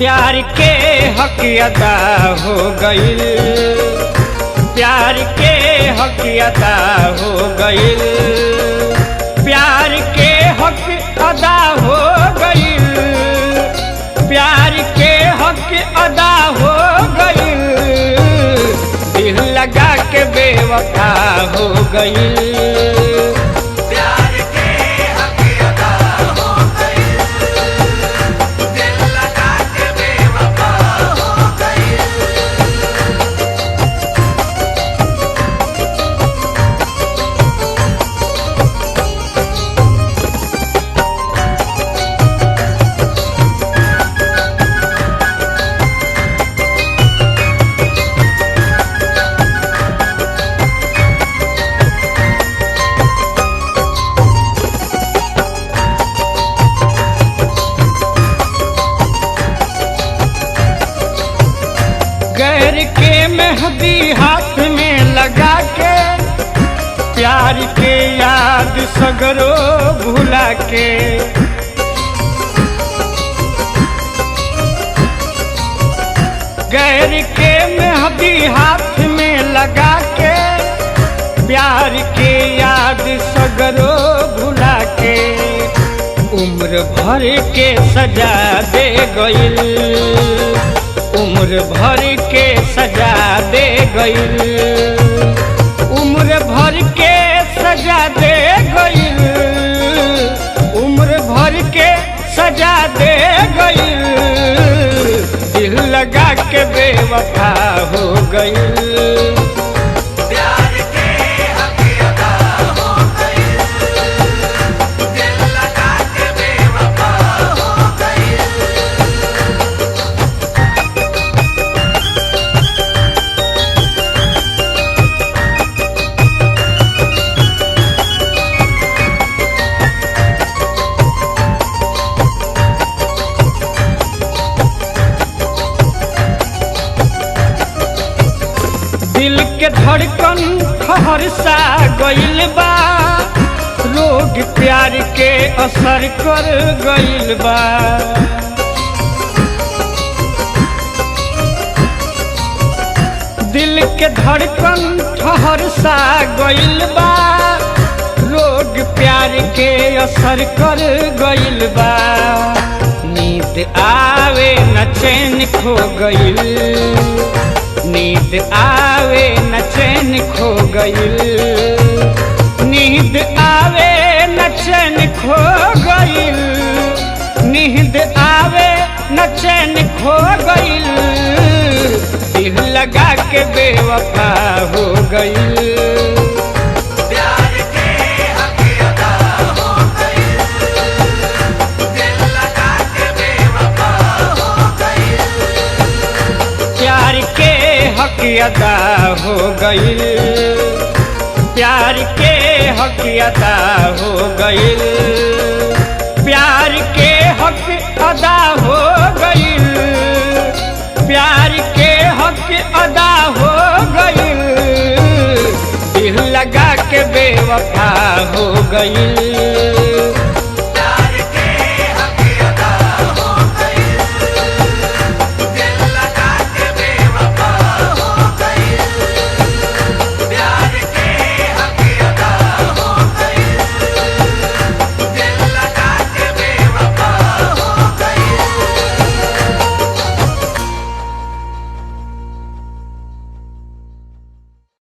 प्यार के हक अदा हो गइल, प्यार के हक अदा हो गइल, प्यार के हक अदा हो गइल, प्यार के हक अदा हो गइल, दिल लगा के बेवफा हो गइल। गैर के मेहंदी हाथ में लगा के, प्यार के याद सगरो भुला के, गैर के मेहंदी हाथ में लगा के, प्यार के याद सगरो भुला के, उम्र भर के सजा दे गइल, उम्र भर के सजा दे गइल, उम्र भर के सजा दे गइल, उम्र भर के सजा दे गइल, दिल लगा के बेवफा हो गइल। दिल के धड़कन ठहर सा गइल बा, रोग प्यार के असर कर गइल बा, दिल के धड़कन ठहर सा गइल बा, रोग प्यार के असर कर गइल बा, नींद आवे न चैन खो गइल, नींद आवे न चैन खो गइल, नींद आवे न चैन खो गइल, नींद आवे न चैन खो गइल, दिल लगा के बेवफा हो गइल। हक अदा हो गइल, प्यार के हक अदा हो गइल, प्यार के हक अदा हो गइल, प्यार के हक अदा हो गइल, दिल लगा के बेवफा हो गइल।